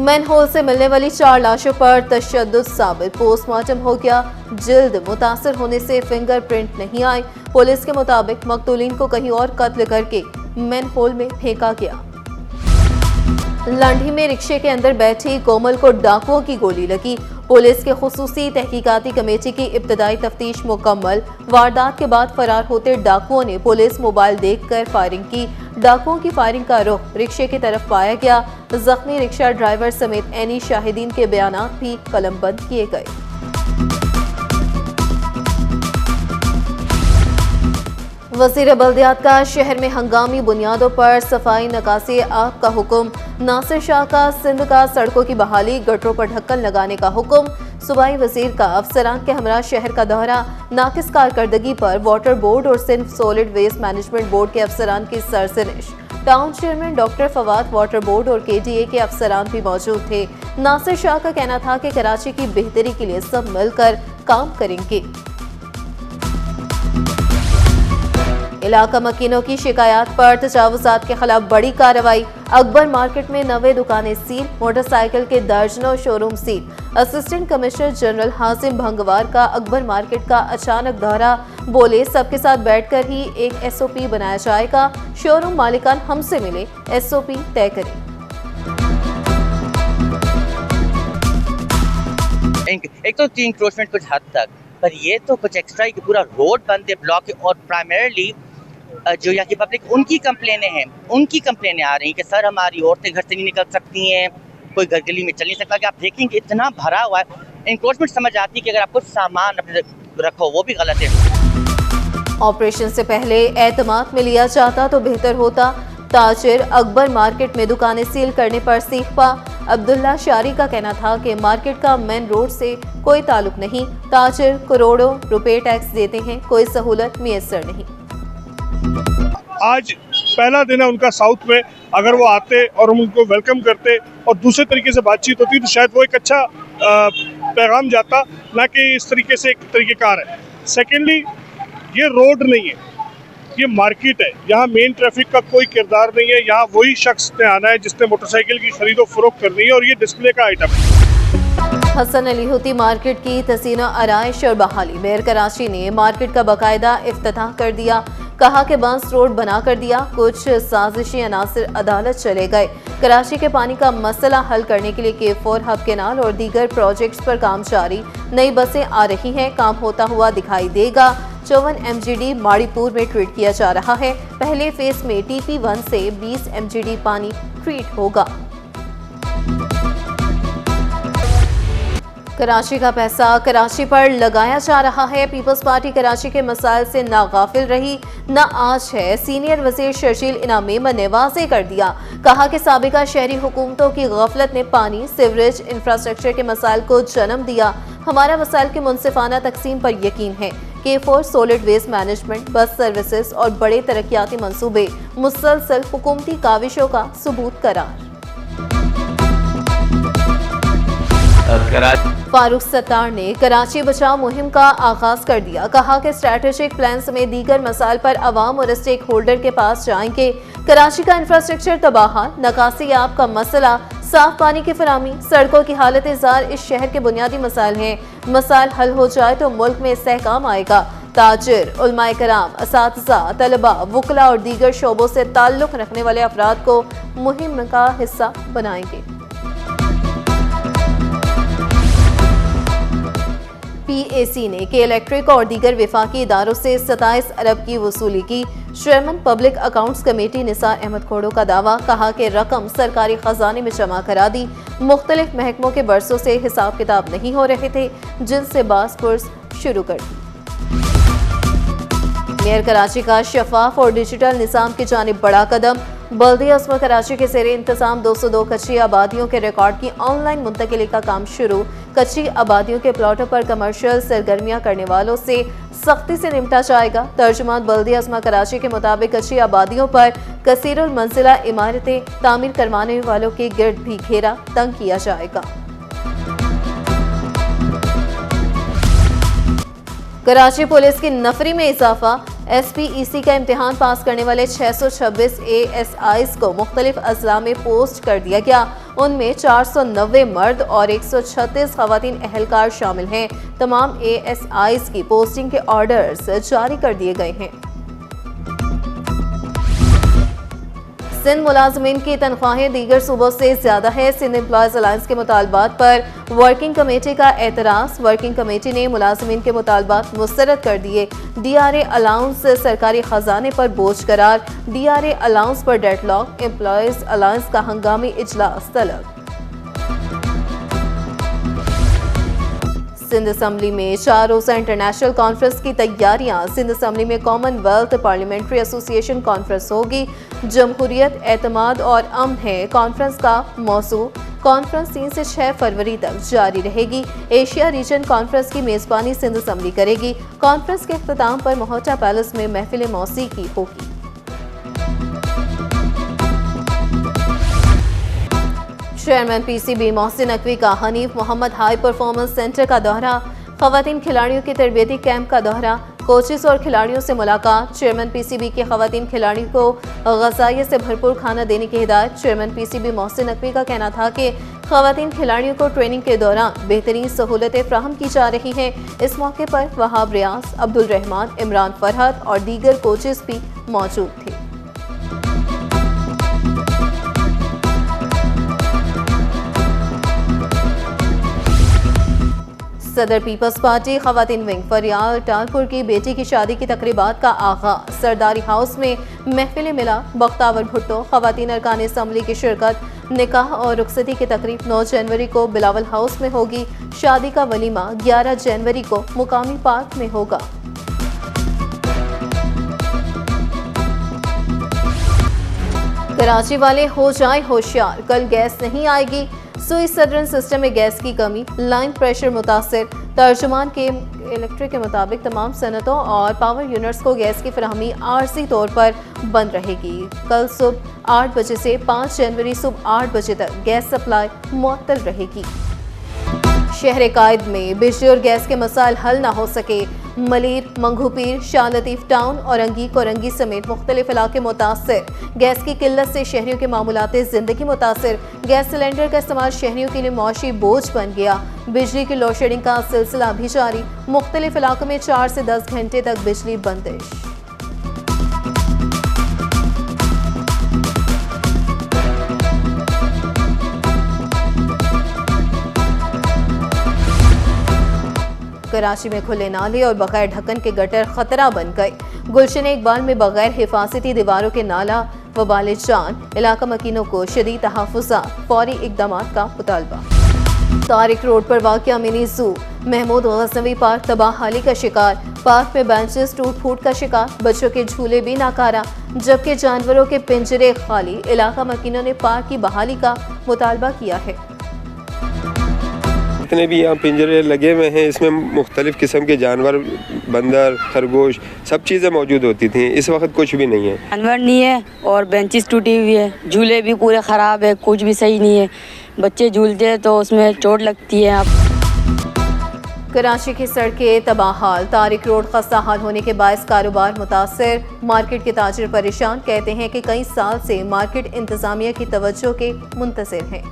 Manhole से मिलने वाली 4 लाशों पर तशद्दुद साबित, पोस्टमार्टम हो गया, जिल्द मुतासर होने से फिंगरप्रिंट नहीं आए। पुलिस के मुताबिक मकतूलीन को कहीं और कत्ल करके मैनहोल में फेंका गया। लांढी में रिक्शे के अंदर बैठी कोमल को डाकुओं की गोली लगी। पुलिस के खुसूसी तहकीकाती कमेटी की इब्तदाई तफ्तीश मुकम्मल। वारदात के बाद फरार होते डाकुओं ने पुलिस मोबाइल देखकर फायरिंग की। डाकुओं की फायरिंग का रुख रिक्शे की तरफ पाया गया। जख्मी रिक्शा ड्राइवर समेत एनी शाहिदीन के बयानात भी कलमबंद किए गए। वज़ीर बल्दियात का शहर में हंगामी बुनियादों पर सफाई नकासी आग का हुक्म। नासिर शाह का सिंध का सड़कों की बहाली, गटरों पर ढक्कन लगाने का हुक्म। सूबाई वजीर का अफसरान के हमरा शहर का दौरा। नाकिस कारकर्दगी पर वाटर बोर्ड और Sindh solid waste management board के अफसरान की सरसरिश। Town chairman doctor Fawad, water board और KDA के अफसरान भी मौजूद थे। नासिर शाह का कहना था कि कराची की बेहतरी के लिए सब मिलकर काम करेंगे। इलाका मकीनों की शिकायत पर तजावुजात के खिलाफ बड़ी कार्रवाई। अकबर मार्केट में 90 दुकानें सील, मोटरसाइकिल के दर्जनों showroom seal. Assistant commissioner general Hazim Bhangwar का अकबर मार्केट का अचानक दौरा, बोले सबके साथ बैठकर ही एक SOP बनाया जाएगा। शोरूम मालिकान हमसे मिले, SOP तय करें। एक तो इंक्रोचमेंट कुछ हद तक, पर ये तो कुछ एक्स्ट्रा ही, पूरा रोड बंद है, ब्लॉक है। और प्राइमरीली जो यहाँ की पब्लिक, उनकी कंप्लेनें आ रही हैं कि सर हमारी औरतें घर से नहीं निकल सकती हैं, कोई घर गली में चल नहीं सकता। कि आप देखेंगे इतना भरा हुआ है। इंक्रोचमेंट समझ आती है कि अगर आप कुछ सामान अपने रखो, वो भी गलत है। ऑपरेशन से पहले एतमाद में लिया जाता तो बेहतर होता। ताजिर अकबर मार्केट में दुकानें सील करने पर सीखपा। अब्दुल्ला शारी का कहना था कि मार्केट का मेन रोड से कोई ताल्लुक नहीं। ताजिर करोड़ों रुपए टैक्स देते हैं, कोई सहूलत मुयस्सर नहीं। आज पहला दिन है उनका साउथ में। अगर वो आते और हम उनको वेलकम करते और दूसरे तरीके से बातचीत होती तो शायद वो एक अच्छा पैगाम जाता, ना कि इस तरीके से एक तरीक़ेकार है। सेकेंडली, ये रोड नहीं है, ये मार्केट है। यहाँ मेन ट्रैफिक का कोई किरदार नहीं है। यहाँ वही शख्स ने आना है जिसने मोटरसाइकिल की खरीदो फरोख्त करनी है, और ये डिस्प्ले का आइटम है। हसन अली होती मार्केट की तसीना आराइश और बहाली। मेयर कराची ने मार्केट का बाकायदा इफ्तिताह कर दिया। कहा कि बंस रोड बना कर दिया। कुछ साजिशी अनासिर अदालत चले गए। कराची के पानी का मसला हल करने के लिए K4 हब केनाल और दीगर प्रोजेक्ट्स पर काम जारी। नई बसें आ रही हैं, काम होता हुआ दिखाई देगा। 54 MGD माड़ीपुर में ट्रीट किया जा रहा है। पहले फेज में TP1 से 20 MGD पानी ट्रीट होगा। कराची का पैसा कराची पर लगाया जा रहा है। पीपल्स पार्टी कराची के मसाइल से ना गाफिल रही ना आज है। सीनियर वजीर शर्जील इनाम मेमन ने वाज़ेह कर दिया। कहा कि साबिका शहरी हुकूमतों की गफलत ने पानी, सीवरेज, इंफ्रास्ट्रक्चर के मसाइल को जन्म दिया। हमारा मसाइल की मुनसिफाना तकसीम पर यकीन है। K4 solid waste management, bus services और बड़े तरक्याती मंसूबे मुसलसल हुकूमती काविशों का सबूत करार। फारूक सत्तार ने कराची बचाओ मुहिम का आगाज कर दिया। कहा कि स्ट्रैटेजिक प्लान समेत दीगर मसाइल पर अवाम और स्टेक होल्डर के पास जाएंगे। कराची का इंफ्रास्ट्रक्चर तबाह, नकासी आब का मसला, साफ पानी की फराहमी, सड़कों की हालत जार इस शहर के बुनियादी मसाइल हैं। मसाइल हल हो जाए तो मुल्क में इस्तेहकाम आएगा। ताजिर, उलमाए कराम, असातिज़ा, तलबा, वुकला और दीगर शोबों से ताल्लुक रखने वाले अफराद को मुहिम का हिस्सा बनाएंगे। PAC ने के इलेक्ट्रिक और दीगर विफाकी इदारों से 27 अरब की वसूली की। Chairman public accounts committee Nisar Ahmed Khoro का दावा। कहा कि रकम सरकारी खजाने में जमा करा दी। मुख्तलिफ महकमों के बरसों से हिसाब किताब नहीं हो रहे थे, जिनसे बास कोर्स शुरू कर दी। मेयर कराची का शफाफ और डिजिटल निज़ाम की जानिब बड़ा कदम। बल्दिया उस्मा कराची के ज़ेरे इंतजाम 202 कच्ची आबादियों के रिकॉर्ड की ऑनलाइन मुंतकिली का काम शुरू। कच्ची आबादियों के प्लॉटों पर कमर्शियल सरगर्मियां करने वालों से सख्ती से निपटा जाएगा। तर्जुमान बल्दिया उस्मा कराची के मुताबिक कच्ची आबादियों पर कसीरुल मंजिला इमारतें तामीर करवाने वालों के गिर्द भी घेरा तंग किया जाएगा। कराची पुलिस की नफरी में इजाफा। SPEC का इम्तिहान पास करने वाले 626 ASIs को मुख्तलिफ अजला में पोस्ट कर दिया गया। उनमें 490 मर्द और 136 खवातीन अहलकार शामिल हैं। तमाम ASIs की पोस्टिंग के ऑर्डर्स जारी कर दिए गए हैं। सिंध मुलाजमीन की तनख्वाहें दीगर सूबों से ज्यादा है। सिंध एम्प्लॉयज अलायंस के मुतालबात पर वर्किंग कमेटी का एतराज। वर्किंग कमेटी ने मुलाजमीन के मुतालबात मुस्तरद कर दिए। DRA अलाउंस सरकारी खजाने पर बोझ करार। DRA अलाउंस पर डेडलॉक। एम्प्लॉयज अलायंस का हंगामी इजलास तलब। सिंध असम्बली में 4 रोज़ा इंटरनेशनल कॉन्फ्रेंस की तैयारियां। सिंध असम्बली में कॉमनवेल्थ पार्लियामेंट्री एसोसिएशन कॉन्फ्रेंस होगी। जमहूरियत, एतमाद और अमन है कॉन्फ्रेंस का मौजू। कॉन्फ्रेंस 3 से 6 फरवरी तक जारी रहेगी। एशिया रीजन कॉन्फ्रेंस की मेजबानी सिंध असम्बली करेगी। कॉन्फ्रेंस के अख्ताम पर मोहटा पैलेस में महफिल मौसीकी होगी। चेयरमैन PCB मोहसिन नकवी का Hanif Mohammad high performance centre का दौरा। खवातीन खिलाड़ियों की तरबियती कैंप का दौरा। कोचेस और खिलाड़ियों से मुलाकात। चेयरमैन PCB के खवातीन खिलाड़ियों को ग़ज़ाइयत से भरपूर खाना देने की हिदायत। चेयरमैन PCB मोहसिन नकवी का कहना था कि खवातीन खिलाड़ियों को ट्रेनिंग के दौरान बेहतरीन सहूलतें फ्राहम की जा रही हैं। इस मौके पर वहाब रियाज, अब्दुल रहमान, इमरान फरहत और दीगर कोचेस भी मौजूद थे। सदर पीपल्स पार्टी खवातीन विंग फरियाल टालपुर की बेटी की शादी की तकरीबात का आगाज। सरदारी हाउस में महफिल मिला बख्तावर भुट्टो। खवातीन अरकान असम्बली की शिरकत। निकाह और रुखसती की तकरीब 9 जनवरी को बिलावल हाउस में होगी। शादी का वलीमा 11 जनवरी को मुकामी पार्क में होगा। कराची वाले हो जाए होशियार, कल गैस नहीं आएगी। सुई सदरन सिस्टम में गैस की कमी, लाइन प्रेशर मुतासिर। तर्जुमान के इलेक्ट्रिक के मुताबिक तमाम सनतों और पावर यूनिट्स को गैस की फराहमी आरजी तौर पर बंद रहेगी। कल सुबह 8 बजे से 5 जनवरी सुबह 8 बजे तक गैस सप्लाई मुअत्तल रहेगी। शहर कायद में बिजली और गैस के मसाइल हल न हो सके। मलीर, मंगूपीर, शाह लतीफ टाउन और अंगी कोरंगी समेत मुख्तलिफ इलाके मुतासर। गैस की किल्लत से शहरियों के मामूलाते जिंदगी मुतासर। गैस सिलेंडर का इस्तेमाल शहरियों के लिए मौशी बोझ बन गया। बिजली की लोड शेडिंग का सिलसिला भी जारी। मुख्तलिफ इलाकों में 4 से 10 घंटे तक बिजली बंदिश। कराची में खुले नाले और बगैर ढक्कन के गटर खतरा बन गए। गुलशन इकबाल में बगैर हिफाजती दीवारों के नाला वबाले जान। इलाका मकीनों को शदीद तहफ़्फ़ुज़ात, फौरी इक़दामात का मुतालबा। तारिक रोड पर वाक़िया mini zoo. Mahmood Ghaznavi park तबाहाली का शिकार। पार्क में बेंचेस टूट फूट का शिकार। बच्चों के झूले भी नाकारा, जबकि जानवरों के पिंजरे खाली। इलाका मकीनों ने पार्क की बहाली का मुतालबा किया है। जितने भी यहाँ पिंजरे लगे हुए हैं इसमें मुख्तलिफ़ किस्म के जानवर, बंदर, खरगोश, सब चीज़ें मौजूद होती थी। इस वक्त कुछ भी नहीं है। जानवर नहीं है और बेंचेस टूटी हुई है, झूले भी पूरे ख़राब है, कुछ भी सही नहीं है। बच्चे झूलते हैं तो उसमें चोट लगती है। कराची की सड़कें तबाहाल। तारिक रोड खस्ता हाल होने के बायस कारोबार मुतासर। मार्केट के ताजिर परेशान। कहते हैं कि कई साल से मार्केट इंतजामिया की तवज्जो के मुंतज़िर हैं।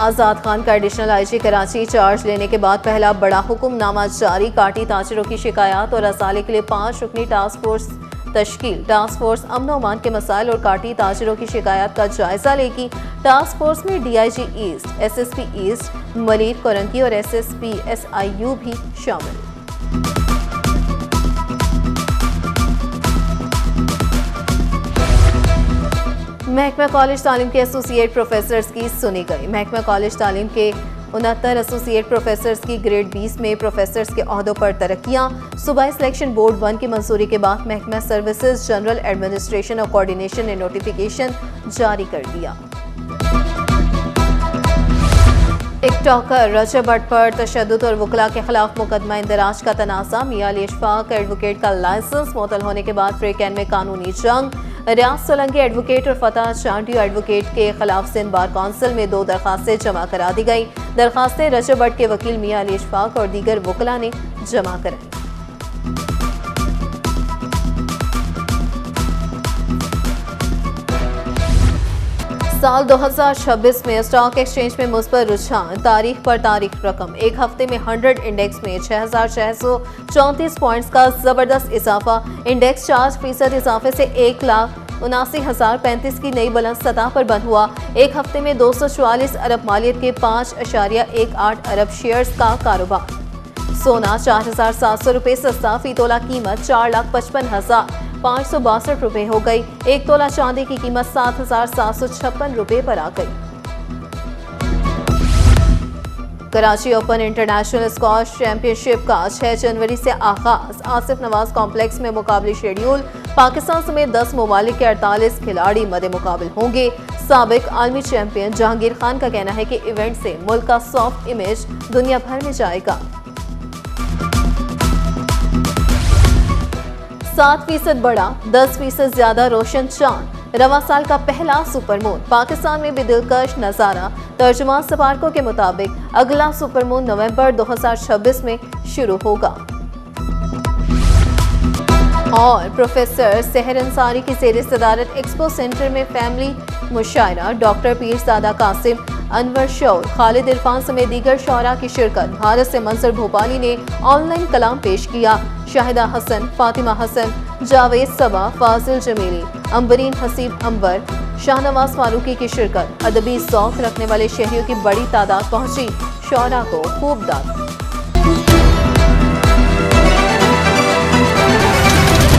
आज़ाद खान का एडिशनल IG कराची चार्ज लेने के बाद पहला बड़ा हुक्मनामा जारी। काटी ताजिरों की शिकायत और असाले के लिए 5 रुकनी टास्क फोर्स तश्कील। टास्क फोर्स अमन व अमान के मसाइल और काटी ताजिरों की शिकायत का जायजा लेगी। टास्क फोर्स में DIG east, SSP east, Malir, Korangi और SSP SIU भी शामिल। महकमा कॉलेज तालीम के एसोसिएट प्रोफेसर्स की सुनी गई। महकमा कॉलेज तालीम के 69 एसोसिएट प्रोफेसर्स की ग्रेड 20 में प्रोफेसर्स के ओहदों पर तरक्कियां। सूबाई सिलेक्शन बोर्ड 1 की मंजूरी के बाद महकमा सर्विसेज जनरल एडमिनिस्ट्रेशन और कोऑर्डिनेशन ने नोटिफिकेशन जारी कर दिया। टिकटॉकर रजब भट्ट पर तशद्दुद और वकला के खिलाफ मुकदमा इंदराज का तनाज़ा। मियां अली इशफाक एडवोकेट का लाइसेंस मुअत्तल होने के बाद फ्रीकैन में कानूनी जंग। रियाज सोलंकी एडवोकेट और फतह चांडियो एडवोकेट के खिलाफ सिंध बार काउंसिल में 2 दरखास्तें जमा करा दी गई। दरखास्तें रजब भट्ट के वकील मियां अली इशफाक और दीगर वकला ने जमा कराई। साल 2026 में स्टॉक एक्सचेंज में मुस्बत रुझान, तारीख पर तारीख रकम। एक हफ्ते में 100 इंडेक्स में 6,634 पॉइंट्स का जबरदस्त इजाफा। इंडेक्स 4% इजाफे से 1,79,035 की नई बुलंद सतह पर बंद हुआ। एक हफ्ते में 244 अरब मालियत के 5.18 अरब शेयर्स का कारोबार। सोना 4,700 रुपये सस्ता, फी तोला कीमत 4,55,562 रुपये हो गई। एक तोला चांदी की कीमत 7,756 रुपये पर आ गई। Karachi open international squash championship का 6 जनवरी से आगाज। आसिफ नवाज कॉम्प्लेक्स में मुकाबले शेड्यूल। पाकिस्तान समेत 10 ममालिक के 48 खिलाड़ी मदे मुकाबल होंगे। साबिक आलमी चैंपियन जहांगीर खान का कहना है कि इवेंट से मुल्क का सॉफ्ट इमेज दुनिया भर में जाएगा। 7% बढ़ा, 10% ज्यादा रोशन चांद। रवा साल का पहला सुपरमून। पाकिस्तान में भी दिलकश नजारा। तर्जुमान सफारकों के मुताबिक अगला सुपरमून नवंबर 2026 में शुरू होगा। और प्रोफेसर सहर अंसारी की ज़ेर सदारत एक्सपो सेंटर में फैमिली मुशायरा। डॉक्टर पीरज़ादा कासिम, अनवर शौर, खालिद इरफान समेत दीगर शौरा की शिरकत। भारत से मंजर भोपाली ने ऑनलाइन कलाम पेश किया। शाहिदा हसन, फातिमा हसन, जावेद सबा, फाजिल जमीली, अंबरीन हसीब अंबर, शाहनवाज फारूकी की शिरकत। अदबी ज़ौक़ रखने वाले शहरियों की बड़ी तादाद पहुंची। शौरा को खूब दाद